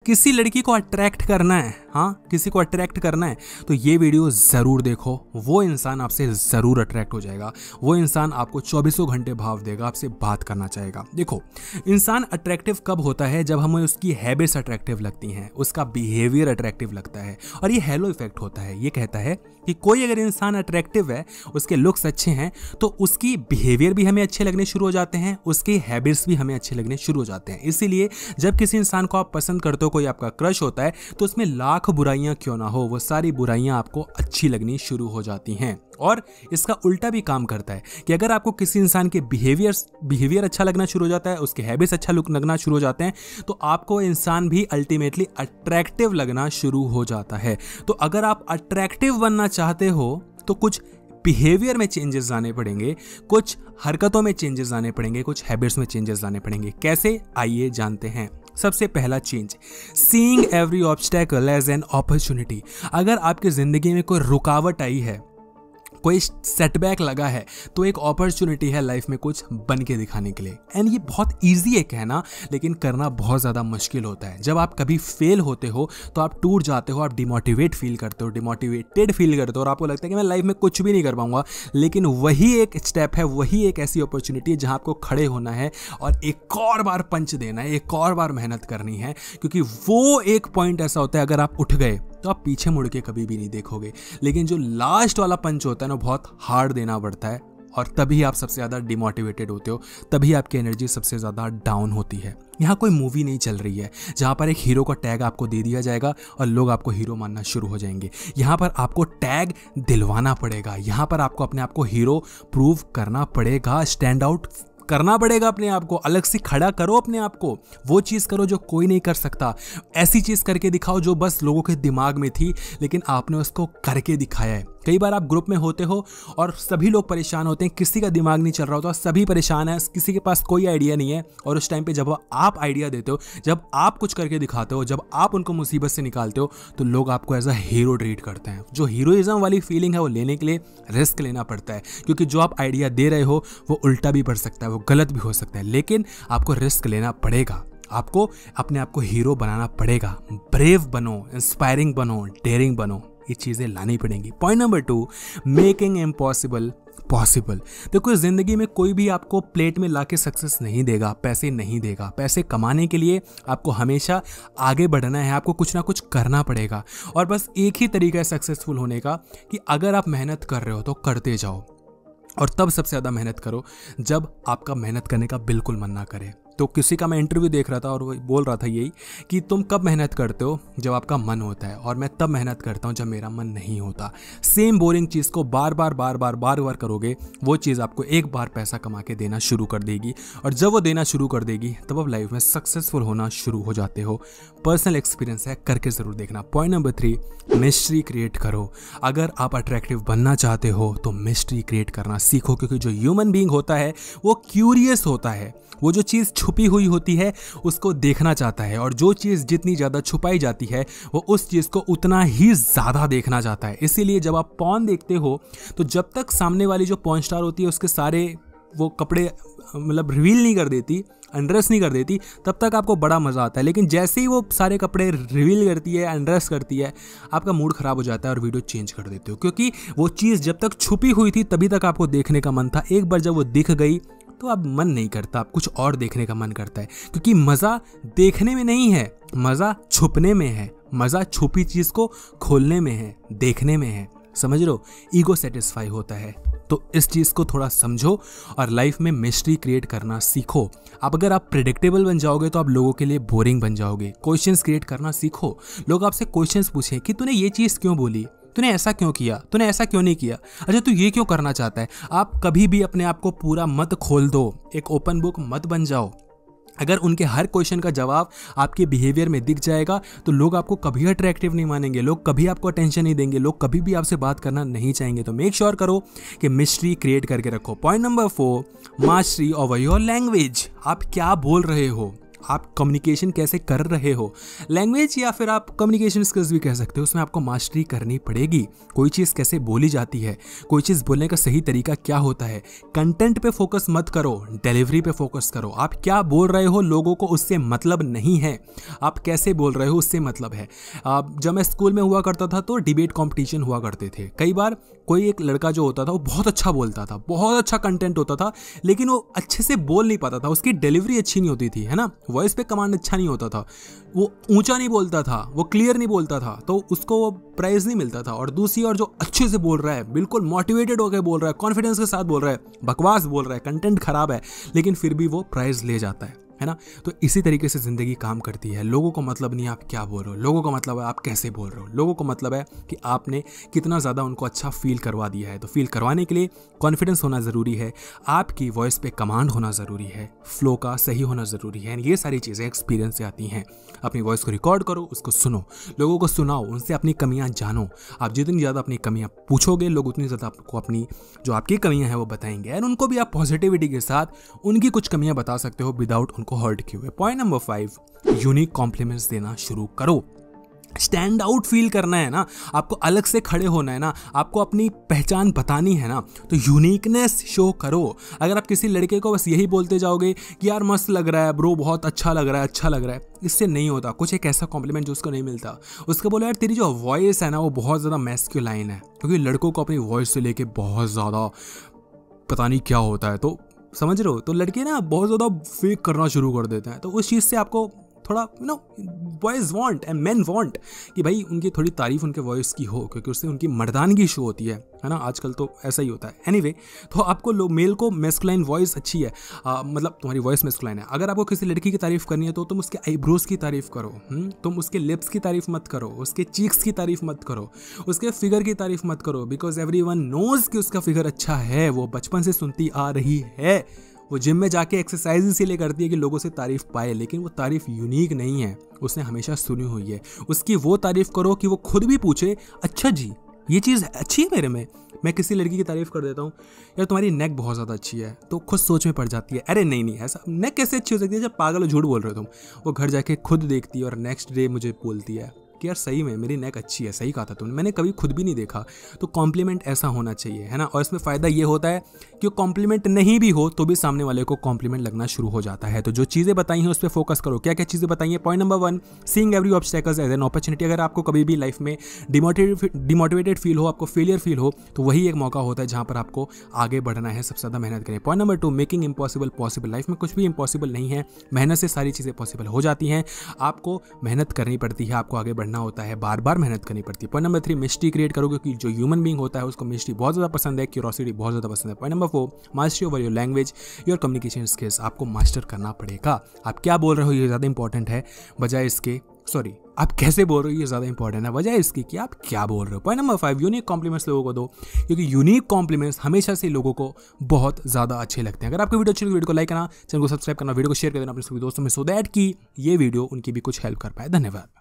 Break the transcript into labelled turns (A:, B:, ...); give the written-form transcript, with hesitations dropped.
A: किसी लड़की को अट्रैक्ट करना है, हाँ किसी को अट्रैक्ट करना है, तो ये वीडियो ज़रूर देखो। वो इंसान आपसे ज़रूर अट्रैक्ट हो जाएगा। वो इंसान आपको 24 घंटे भाव देगा, आपसे बात करना चाहेगा। देखो, इंसान अट्रैक्टिव कब होता है? जब हमें उसकी हैबिट्स अट्रैक्टिव लगती हैं, उसका बिहेवियर अट्रैक्टिव लगता है। और ये हेलो इफेक्ट होता है। ये कहता है कि कोई अगर इंसान अट्रैक्टिव है, उसके लुक्स अच्छे हैं, तो उसकी बिहेवियर भी हमें अच्छे लगने शुरू हो जाते हैं, उसके हैबिट्स भी हमें अच्छे लगने शुरू हो जाते हैं। इसीलिए जब किसी इंसान को आप पसंद करते हो, कोई आपका क्रश होता है, तो उसमें लाख बुराइयां क्यों ना हो, वो सारी बुराइयां आपको अच्छी लगनी शुरू हो जाती हैं। और इसका उल्टा भी काम करता है कि अगर आपको किसी इंसान के बिहेवियर अच्छा लगना शुरू हो जाता है, उसके हैबिट्स अच्छा लगना शुरू हो जाते हैं, तो आपको इंसान भी अल्टीमेटली अट्रैक्टिव लगना शुरू हो जाता है। तो अगर आप अट्रैक्टिव बनना चाहते हो तो कुछ बिहेवियर में चेंजेस लाने पड़ेंगे, कुछ हरकतों में चेंजेस लाने पड़ेंगे, कुछ हैबिट्स में चेंजेस लाने पड़ेंगे। कैसे, आइए जानते हैं। सबसे पहला change, seeing every obstacle as an opportunity. अगर आपकी जिंदगी में कोई रुकावट आई है, कोई सेटबैक लगा है, तो एक अपॉर्चुनिटी है लाइफ में कुछ बन के दिखाने के लिए। एंड ये बहुत ईजी है कहना, लेकिन करना बहुत ज़्यादा मुश्किल होता है। जब आप कभी फेल होते हो तो आप टूट जाते हो, आप डिमोटिवेटेड फील करते हो और आपको लगता है कि मैं लाइफ में कुछ भी नहीं कर पाऊंगा। लेकिन वही एक स्टेप है, वही एक ऐसी अपॉर्चुनिटी है जहां आपको खड़े होना है और एक और बार पंच देना है, एक और बार मेहनत करनी है। क्योंकि वो एक पॉइंट ऐसा होता है, अगर आप उठ गए तो आप पीछे मुड़ के कभी भी नहीं देखोगे। लेकिन जो लास्ट वाला पंच होता है ना, बहुत हार्ड देना पड़ता है, और तभी आप सबसे ज़्यादा डिमोटिवेटेड होते हो, तभी आपकी एनर्जी सबसे ज़्यादा डाउन होती है। यहाँ कोई मूवी नहीं चल रही है जहाँ पर एक हीरो का टैग आपको दे दिया जाएगा और लोग आपको हीरो मानना शुरू हो जाएंगे। यहाँ पर आपको टैग दिलवाना पड़ेगा, यहाँ पर आपको अपने आप को हीरो प्रूव करना पड़ेगा, स्टैंड आउट करना पड़ेगा, अपने आप को अलग से खड़ा करो, अपने आप को वो चीज़ करो जो कोई नहीं कर सकता। ऐसी चीज़ करके दिखाओ जो बस लोगों के दिमाग में थी, लेकिन आपने उसको करके दिखाया है। कई बार आप ग्रुप में होते हो और सभी लोग परेशान होते हैं, किसी का दिमाग नहीं चल रहा होता, सभी परेशान है, किसी के पास कोई आइडिया नहीं है। और उस टाइम पे जब आप आइडिया देते हो, जब आप कुछ करके दिखाते हो, जब आप उनको मुसीबत से निकालते हो, तो लोग आपको एज अ हीरो ट्रीट करते हैं। जो हीरोइज्म वाली फीलिंग है वो लेने के लिए रिस्क लेना पड़ता है, क्योंकि जो आप आइडिया दे रहे हो वो उल्टा भी पड़ सकता है, वो गलत भी हो सकता है। लेकिन आपको रिस्क लेना पड़ेगा, आपको अपने आप को हीरो बनाना पड़ेगा। ब्रेव बनो, इंस्पायरिंग बनो, डेयरिंग बनो, ये चीज़ें लानी पड़ेंगी। Point number 2, making impossible possible. देखो, जिंदगी में कोई भी आपको प्लेट में लाके सक्सेस नहीं देगा, पैसे नहीं देगा। पैसे कमाने के लिए आपको हमेशा आगे बढ़ना है, आपको कुछ ना कुछ करना पड़ेगा। और बस एक ही तरीका है सक्सेसफुल होने का, कि अगर आप मेहनत कर रहे हो तो करते जाओ, और तब सबसे ज़्यादा मेहनत करो जब आपका मेहनत करने का बिल्कुल मन ना करे। तो किसी का मैं इंटरव्यू देख रहा था और वो बोल रहा था यही कि तुम कब मेहनत करते हो? जब आपका मन होता है, और मैं तब मेहनत करता हूँ जब मेरा मन नहीं होता। सेम बोरिंग चीज़ को बार बार करोगे, वो चीज़ आपको एक बार पैसा कमा के देना शुरू कर देगी, और जब वो देना शुरू कर देगी तब आप लाइफ में सक्सेसफुल होना शुरू हो जाते हो। पर्सनल एक्सपीरियंस है, करके ज़रूर देखना। पॉइंट नंबर 3, मिस्ट्री क्रिएट करो। अगर आप अट्रैक्टिव बनना चाहते हो तो मिस्ट्री क्रिएट करना सीखो, क्योंकि जो ह्यूमन बीइंग होता है वो क्यूरियस होता है। वो जो चीज़ छुपी हुई होती है उसको देखना चाहता है, और जो चीज़ जितनी ज़्यादा छुपाई जाती है वो उस चीज़ को उतना ही ज़्यादा देखना चाहता है। इसीलिए जब आप पॉर्न देखते हो तो जब तक सामने वाली जो पॉर्न स्टार होती है उसके सारे वो कपड़े मतलब रिवील नहीं कर देती, अनड्रेस नहीं कर देती, तब तक आपको बड़ा मज़ा आता है। लेकिन जैसे ही वो सारे कपड़े रिवील करती है, अनड्रेस करती है, आपका मूड ख़राब हो जाता है और वीडियो चेंज कर देते हो, क्योंकि वो चीज़ जब तक छुपी हुई थी तभी तक आपको देखने का मन था। एक बार जब वो दिख गई तो अब मन नहीं करता, आप कुछ और देखने का मन करता है। क्योंकि मज़ा देखने में नहीं है, मज़ा छुपने में है, मज़ा छुपी चीज़ को खोलने में है, देखने में है। समझ लो, ईगो सेटिस्फाई होता है। तो इस चीज़ को थोड़ा समझो और लाइफ में मिस्ट्री क्रिएट करना सीखो। अब अगर आप प्रेडिक्टेबल बन जाओगे तो आप लोगों के लिए बोरिंग बन जाओगे। क्वेश्चंस क्रिएट करना सीखो। लोग आपसे क्वेश्चंस पूछें कि तूने ये चीज़ क्यों बोली, तूने ऐसा क्यों किया, तूने ऐसा क्यों नहीं किया, अच्छा तू ये क्यों करना चाहता है। आप कभी भी अपने आप को पूरा मत खोल दो, एक ओपन बुक मत बन जाओ। अगर उनके हर क्वेश्चन का जवाब आपके बिहेवियर में दिख जाएगा तो लोग आपको कभी अट्रैक्टिव नहीं मानेंगे, लोग कभी आपको अटेंशन नहीं देंगे, लोग कभी भी आपसे बात करना नहीं चाहेंगे। तो मेक श्योर करो कि मिस्ट्री क्रिएट करके रखो। Point number 4, mastery over your language. आप क्या बोल रहे हो, आप कम्युनिकेशन कैसे कर रहे हो, लैंग्वेज या फिर आप कम्युनिकेशन स्किल्स भी कह सकते हो, उसमें आपको मास्टरी करनी पड़ेगी। कोई चीज़ कैसे बोली जाती है, कोई चीज़ बोलने का सही तरीका क्या होता है। कंटेंट पे फोकस मत करो, डिलीवरी पे फोकस करो। आप क्या बोल रहे हो लोगों को उससे मतलब नहीं है, आप कैसे बोल रहे हो उससे मतलब है। जब मैं स्कूल में हुआ करता था तो डिबेट कॉम्पिटिशन हुआ करते थे। कई बार कोई एक लड़का जो होता था वो बहुत अच्छा बोलता था, बहुत अच्छा कंटेंट होता था, लेकिन वो अच्छे से बोल नहीं पाता था, उसकी डिलीवरी अच्छी नहीं होती थी, है ना, वॉइस पे कमांड अच्छा नहीं होता था, वो ऊंचा नहीं बोलता था, वो क्लियर नहीं बोलता था, तो उसको वो प्राइज नहीं मिलता था। और दूसरी और जो अच्छे से बोल रहा है, बिल्कुल मोटिवेटेड होकर बोल रहा है, कॉन्फिडेंस के साथ बोल रहा है, बकवास बोल रहा है, कंटेंट खराब है, लेकिन फिर भी वो प्राइज ले जाता है ना। तो इसी तरीके से ज़िंदगी काम करती है। लोगों को मतलब नहीं आप क्या बोल रहे हो, लोगों को मतलब है आप कैसे बोल रहे हो, लोगों को मतलब है कि आपने कितना ज़्यादा उनको अच्छा फील करवा दिया है। तो फील करवाने के लिए कॉन्फिडेंस होना ज़रूरी है, आपकी वॉइस पे कमांड होना ज़रूरी है, फ्लो का सही होना ज़रूरी है। ये सारी चीज़ें एक्सपीरियंस से आती हैं। अपनी वॉइस को रिकॉर्ड करो, उसको सुनो, लोगों को सुनाओ, उनसे अपनी कमियाँ जानो। आप जितनी ज़्यादा अपनी कमियाँ पूछोगे, लोग उतनी ज़्यादा आपको अपनी जो आपकी कमियाँ हैं वो बताएंगे। एंड उनको भी आप पॉजिटिविटी के साथ उनकी कुछ कमियाँ बता सकते हो विदाउट उनको हर्ट किए हुए। पॉइंट नंबर 5, यूनिक कॉम्प्लीमेंट्स देना शुरू करो। स्टैंड आउट फील करना है ना, आपको अलग से खड़े होना है ना, आपको अपनी पहचान बतानी है ना, तो यूनिकनेस शो करो। अगर आप किसी लड़के को बस यही बोलते जाओगे कि यार मस्त लग रहा है ब्रो, बहुत अच्छा लग रहा है, अच्छा लग रहा है, इससे नहीं होता। कुछ एक ऐसा कॉम्प्लीमेंट जो उसको नहीं मिलता, उसको बोलो यार तेरी जो वॉइस है ना वो बहुत ज़्यादा मैस्कुलाइन है, क्योंकि लड़कों को अपनी वॉइस से लेके बहुत ज़्यादा पता नहीं क्या होता है, तो समझ रहे हो, तो लड़के ना बहुत ज़्यादा फेक करना शुरू कर देते हैं। तो उस चीज़ से आपको थोड़ा boys want and main want कि भाई उनकी थोड़ी तारीफ उनके वॉइस की हो, क्योंकि उससे उनकी मर्दानगी शो होती है ना। आजकल तो ऐसा ही होता है। एनीवे, तो आपको मेल को मैस्कुलाइन वॉइस अच्छी है, मतलब तुम्हारी वॉइस मैस्कुलाइन है। अगर आपको किसी लड़की की तारीफ करनी है तो तुम उसके आईब्रोज की तारीफ करो, तुम उसके लिप्स की तारीफ मत करो, उसके चीक्स की तारीफ मत करो, उसके फिगर की तारीफ मत करो, बिकॉज एवरीवन नोज कि उसका फिगर अच्छा है, वो बचपन से सुनती आ रही है। वो जिम में जाके एक्सरसाइज इसीलिए करती है कि लोगों से तारीफ पाए, लेकिन वो तारीफ यूनिक नहीं है, उसने हमेशा सुनी हुई है। उसकी वो तारीफ करो कि वो खुद भी पूछे अच्छा जी ये चीज़ अच्छी है मेरे में। मैं किसी लड़की की तारीफ कर देता हूँ, यार तुम्हारी नेक बहुत ज़्यादा अच्छी है, तो खुद सोच में पड़ जाती है, अरे नहीं ऐसा नेक कैसे अच्छी हो सकती है, जब पागल हो झूठ बोल रहे हो तुम। वो घर जाके खुद देखती है और नेक्स्ट डे मुझे बोलती है कि यार सही में मेरी नेक अच्छी है, सही कहा था तुमने, मैंने कभी खुद भी नहीं देखा। तो कॉम्प्लीमेंट ऐसा होना चाहिए, है ना। और इसमें फ़ायदा ये होता है कि कॉम्प्लीमेंट नहीं भी हो तो भी सामने वाले को कॉम्प्लीमेंट लगना शुरू हो जाता है। तो जो चीज़ें बताई हैं उस पर फोकस करो। क्या क्या चीज़ें बताई हैं? Point number 1, seeing every obstacles as an opportunity. अगर आपको कभी भी लाइफ में डिमोटिवेटेड फील हो, आपको फेलियर फील हो, तो वही एक मौका होता है जहाँ पर आपको आगे बढ़ना है, सबसे ज़्यादा मेहनत करें। Point number 2, making impossible possible. Life में कुछ भी इम्पॉसिबल नहीं है, मेहनत से सारी चीज़ें पॉसिबल हो जाती हैं। आपको मेहनत करनी पड़ती है, आपको आगे बढ़ना होता है, बार बार मेहनत करनी पड़ती है। पॉइंट नंबर 3, मिस्ट्री क्रिएट करो, क्योंकि जो ह्यूमन बीइंग होता है उसको मिस्ट्री बहुत ज़्यादा पसंद है, क्यूरोसिटी बहुत ज़्यादा पसंद है। Point number 4, mastery over your language, your communication skills. आपको मास्टर करना पड़ेगा। आप क्या बोल रहे हो ये ज़्यादा इंपॉर्टेंट है, बजाय इसके आप कैसे बोल रहे हो ये ज़्यादा इंपॉर्टेंट है, बजाय इसके कि आप क्या बोल रहे हो। पॉइंट नंबर 5, यूनिक कॉम्प्लीमेंट्स लोगों को दो, क्योंकि यूनिक कॉम्प्लीमेंट्स हमेशा से लोगों को बहुत ज़्यादा अच्छे लगते हैं। अगर आपको वीडियो अच्छी लगी, वीडियो को लाइक करना, चैनल को सब्सक्राइब करना, वीडियो को शेयर कर देना अपने सभी दोस्तों में, सो दैट कि ये वीडियो उनकी भी कुछ हेल्प कर पाए। धन्यवाद।